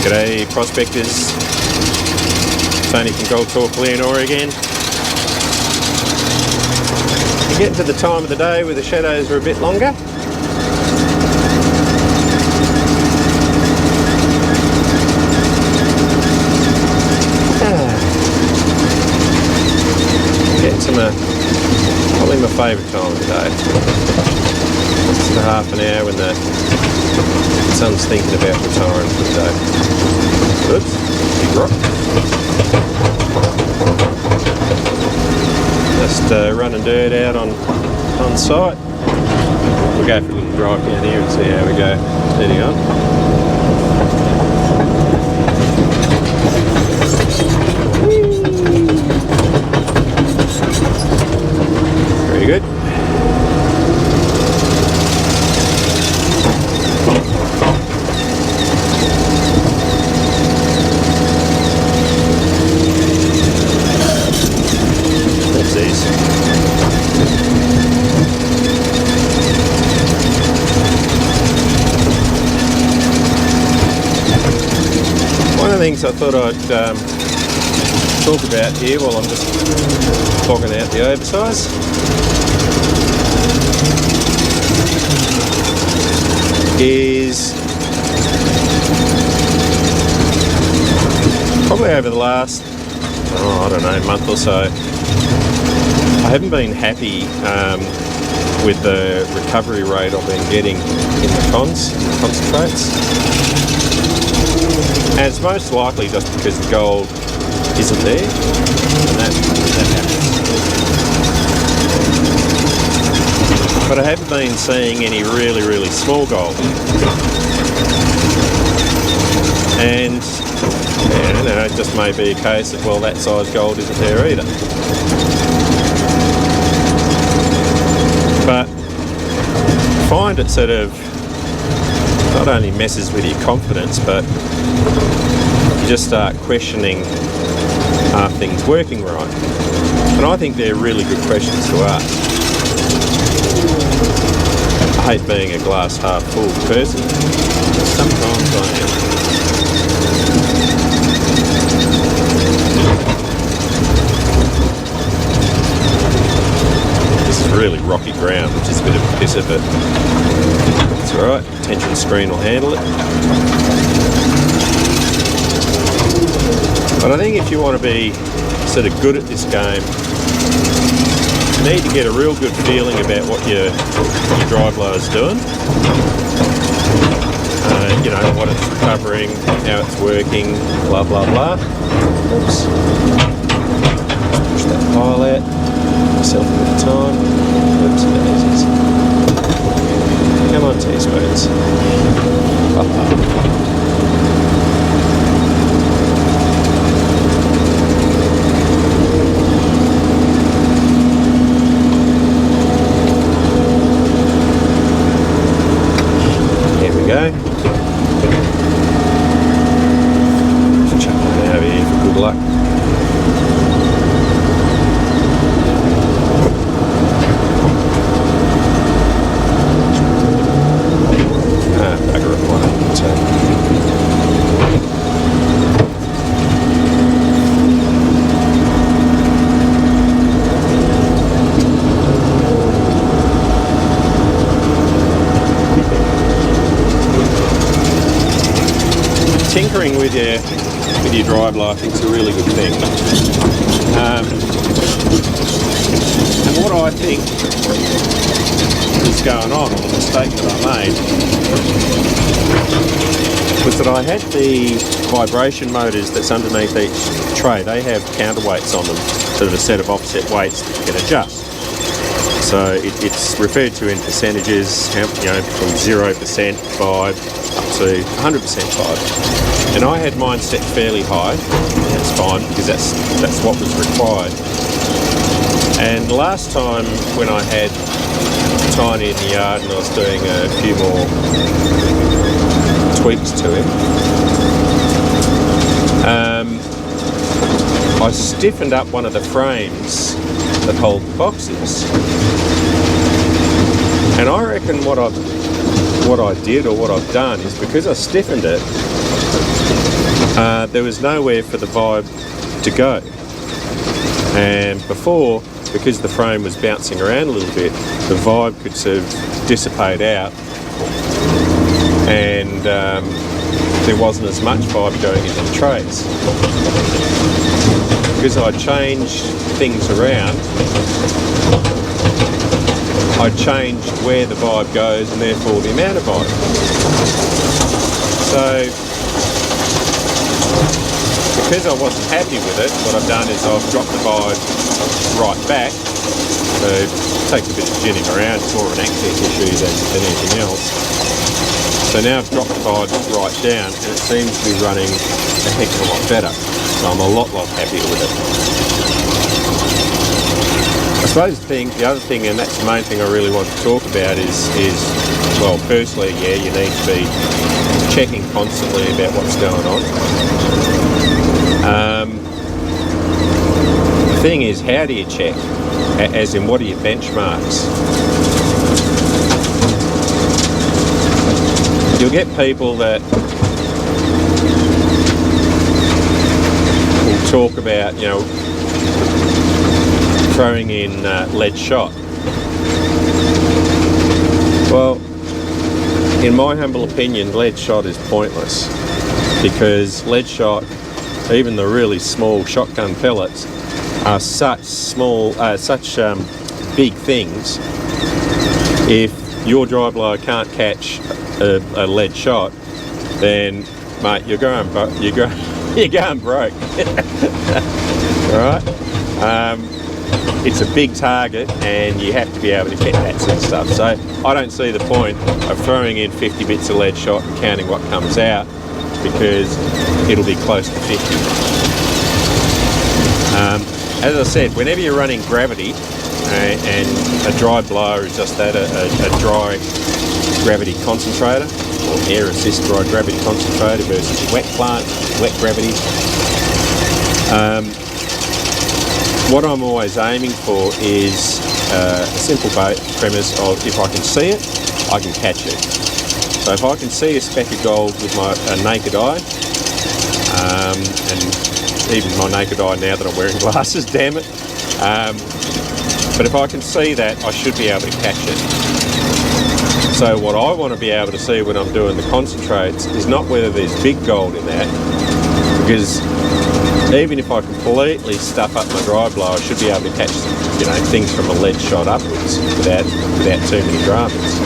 G'day prospectors, Tony from Gold Talk Leonora again. You're getting to the time of the day where the shadows are a bit longer. Getting to probably my favourite time of the day. It's the half an hour when the sun's thinking about retiring for the day. Oops, big rock. Just running dirt out on site. We'll go for a little drive down here and see how we go. Steady on. Very good. Things I thought I'd talk about here while I'm just clogging out the oversize. Is probably over the last, I don't know, month or so, I haven't been happy with the recovery rate I've been getting in the concentrates. And it's most likely just because the gold isn't there, and that happens. But I haven't been seeing any really small gold. And it just may be a case of, well, that size gold isn't there either. But I find it sort of not only messes with your confidence, but you just start questioning, are things working right? And I think they're really good questions to ask. I hate being a glass half full person, but sometimes I am. This is really rocky ground, which is a bit of a pisser, but it's alright, tension screen will handle it. But I think if you want to be sort of good at this game, you need to get a real good feeling about what your dry blower is doing. You know, what it's recovering, how it's working, blah blah blah. Oops. Push that pile out. Myself a bit of time. Oops, daisies. Come on, teaspoons. Here we go. Chuck that over here for good luck. Tinkering with your dry blower, I think, is a really good thing. And what I think is going on, or the mistake that I made, was that I had the vibration motors that's underneath each tray. They have counterweights on them, sort of a set of offset weights that you can adjust. So it's referred to in percentages, from 0%, 5, up to 100% 5. And I had mine set fairly high. That's fine, because that's what was required. And last time when I had Tiny in the yard and I was doing a few more tweaks to him, I stiffened up one of the frames that hold the boxes. And I reckon what I did, or what I've done, is because I stiffened it, there was nowhere for the vibe to go. And before, because the frame was bouncing around a little bit, the vibe could sort of dissipate out, and there wasn't as much vibe going into the trays. Because I changed things around, I changed where the vibe goes and therefore the amount of vibe. So, because I wasn't happy with it, what I've done is I've dropped the vibe right back. So it takes a bit of ginning around, it's more of an access issue than anything else. So now I've dropped the vibe right down and it seems to be running a heck of a lot better. So I'm a lot happier with it. I suppose the other thing, and that's the main thing I really want to talk about is well, firstly, yeah, you need to be checking constantly about what's going on. The thing is, how do you check? As in, what are your benchmarks? You'll get people that will talk about, you know, throwing in lead shot. Well, in my humble opinion, lead shot is pointless, because lead shot, even the really small shotgun pellets, are such big things. If your dry blower can't catch a lead shot, then mate, you're going broke. Right? It's a big target and you have to be able to get that sort of stuff. So I don't see the point of throwing in 50 bits of lead shot and counting what comes out, because it'll be close to 50. As I said, whenever you're running gravity, and a dry blower is just that, a dry gravity concentrator, or air assist dry gravity concentrator versus wet plant, wet gravity. What I'm always aiming for is a simple premise of, if I can see it, I can catch it. So if I can see a speck of gold with my naked eye, and even my naked eye now that I'm wearing glasses, damn it, but if I can see that, I should be able to catch it. So what I want to be able to see when I'm doing the concentrates is not whether there's big gold in that, because even if I completely stuff up my dry blower, I should be able to catch, you know, things from a lead shot upwards without too many dramas.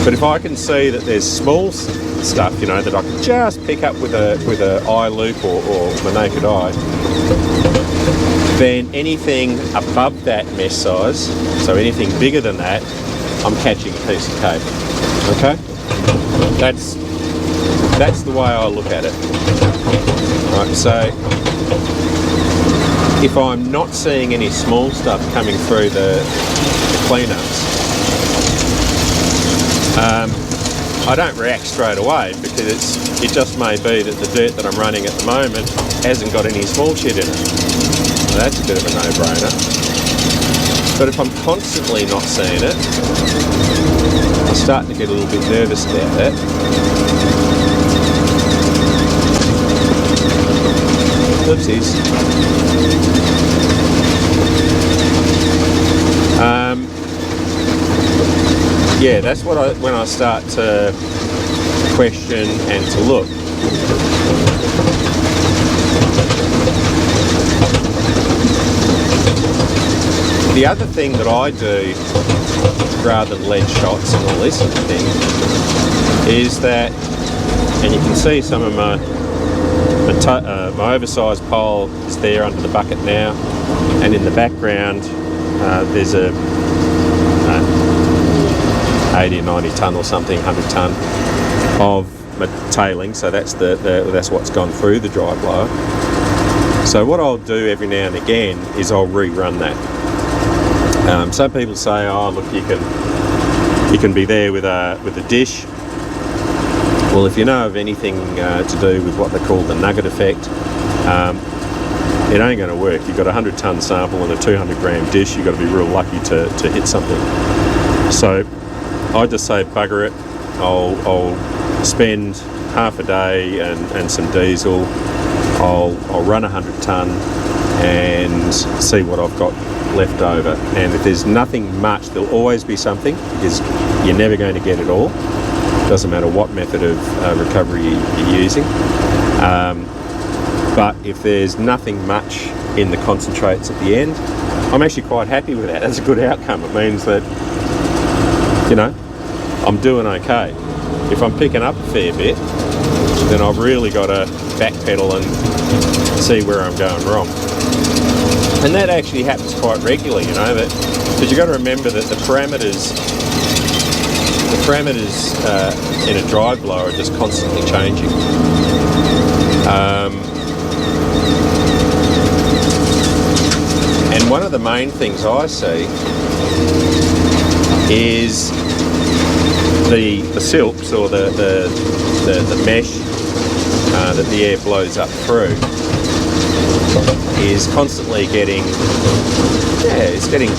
But if I can see that there's small stuff, you know, that I can just pick up with a eye loop or my naked eye, then anything above that mesh size, so anything bigger than that, I'm catching a piece of cake. Okay? That's the way I look at it. Right, so if I'm not seeing any small stuff coming through the cleanups, I don't react straight away, because it just may be that the dirt that I'm running at the moment hasn't got any small shit in it. So that's a bit of a no-brainer. But if I'm constantly not seeing it, I'm starting to get a little bit nervous about that. Oopsies. Yeah, that's when I start to question and to look. The other thing that I do, rather than lead shots and all this sort of thing, is that, and you can see some of my oversized pole is there under the bucket now, and in the background there's a 80 or 90 tonne or something, 100 tonne of my tailing, so that's that's what's gone through the dry blower. So what I'll do every now and again is I'll rerun that. Some people say, oh look, you can be there with a dish. Well, if you know of anything to do with what they call the nugget effect, it ain't going to work. You've got a 100 tonne sample and a 200 gram dish. You've got to be real lucky to hit something. So I just say bugger it. I'll spend half a day and some diesel, I'll run 100 tonne and see what I've got left over. And if there's nothing much, there'll always be something, because you're never going to get it all. Doesn't matter what method of recovery you're using. But if there's nothing much in the concentrates at the end, I'm actually quite happy with that. That's a good outcome. It means that, you know, I'm doing okay. If I'm picking up a fair bit, then I've really got to backpedal and see where I'm going wrong. And that actually happens quite regularly, you know, because you've got to remember that the parameters in a dry blower are just constantly changing. And one of the main things I see is the silks, or the mesh that the air blows up through, is constantly getting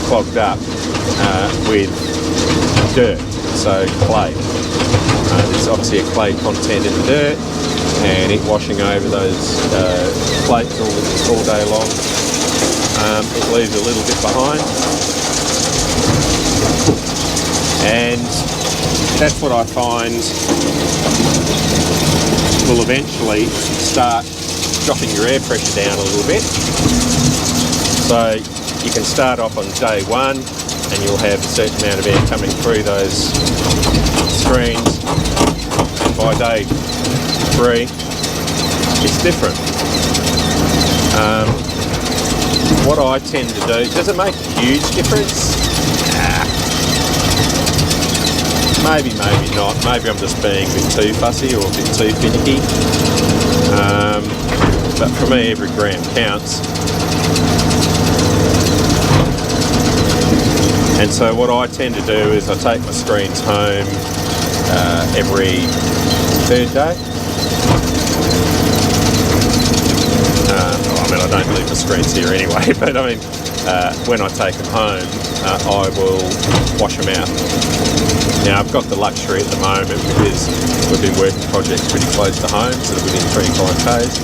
clogged up with dirt, so clay. There's obviously a clay content in the dirt, and it washing over those plates all day long. It leaves a little bit behind, and that's what I find will eventually start dropping your air pressure down a little bit. So you can start off on day one and you'll have a certain amount of air coming through those screens, and by day 3 it's different. What I tend to do, does it make a huge difference? Maybe, maybe not. Maybe I'm just being a bit too fussy or a bit too finicky. But for me, every gram counts. And so what I tend to do is I take my screens home every 3rd day. I don't leave the screens here anyway, but I mean, when I take them home, I will wash them out. Now, I've got the luxury at the moment, because we've been working projects pretty close to home, sort of within 25 k's,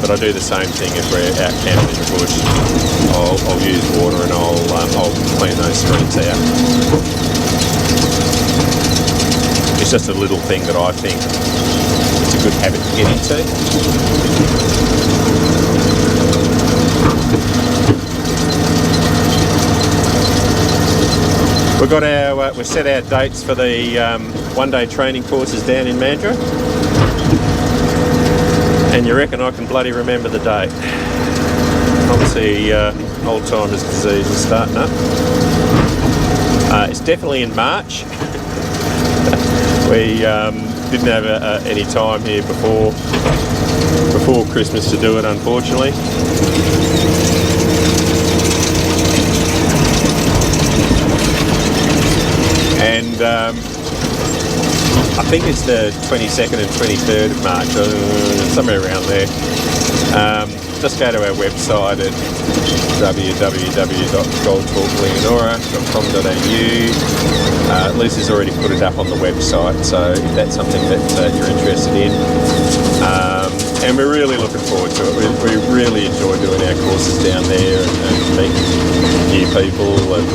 but I do the same thing if we're out camping in the bush. I'll use water and I'll clean those screens out. It's just a little thing that I think it's a good habit to get into. We've set our dates for the one-day training courses down in Mandurah, and you reckon I can bloody remember the date? Obviously, old-timers disease is starting up. It's definitely in March. We didn't have any time here before Christmas to do it, unfortunately. And I think it's the 22nd and 23rd of March, somewhere around there. Just go to our website at www.goldtalkleonora.com.au. Lisa's already put it up on the website, so if that's something that you're interested in. And we're really looking forward to it. We really enjoy doing our courses down there and meeting new people and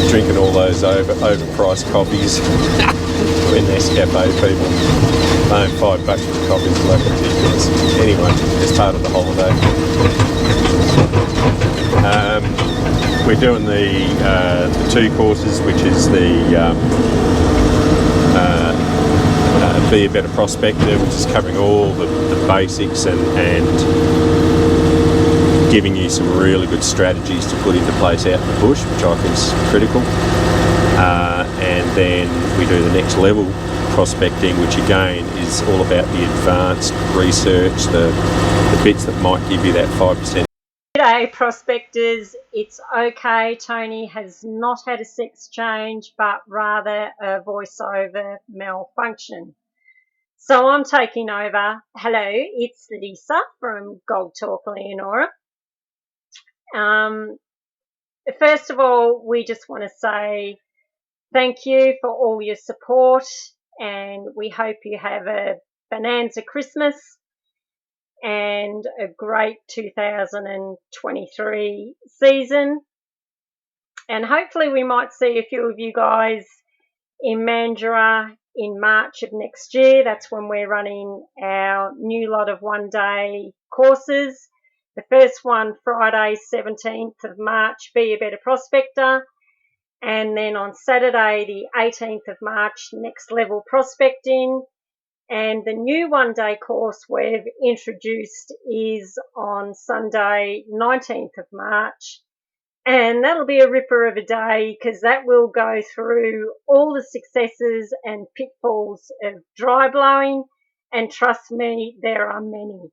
drinking all those overpriced coffees when Nescafe people paying $5 for the coffees, like ridiculous. Anyway, it's part of the holiday. We're doing the 2 courses, which is the Be a Better Prospector, which is covering all the basics and giving you some really good strategies to put into place out in the bush, which I think is critical. And then we do the next level prospecting, which again is all about the advanced research, the bits that might give you that 5%. G'day prospectors, it's okay. Tony has not had a sex change, but rather a voiceover malfunction. So I'm taking over. Hello, it's Lisa from Gold Talk Leonora. First of all, we just want to say thank you for all your support and we hope you have a bonanza Christmas and a great 2023 season. And hopefully we might see a few of you guys in Mandurah in March of next year. That's when we're running our new lot of one-day courses. The first one, Friday, 17th of March, Be a Better Prospector. And then on Saturday, the 18th of March, Next Level Prospecting. And the new one-day course we've introduced is on Sunday, 19th of March. And that'll be a ripper of a day because that will go through all the successes and pitfalls of dry blowing. And trust me, there are many.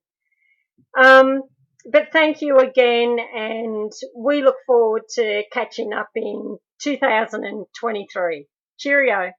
But thank you again, and we look forward to catching up in 2023. Cheerio.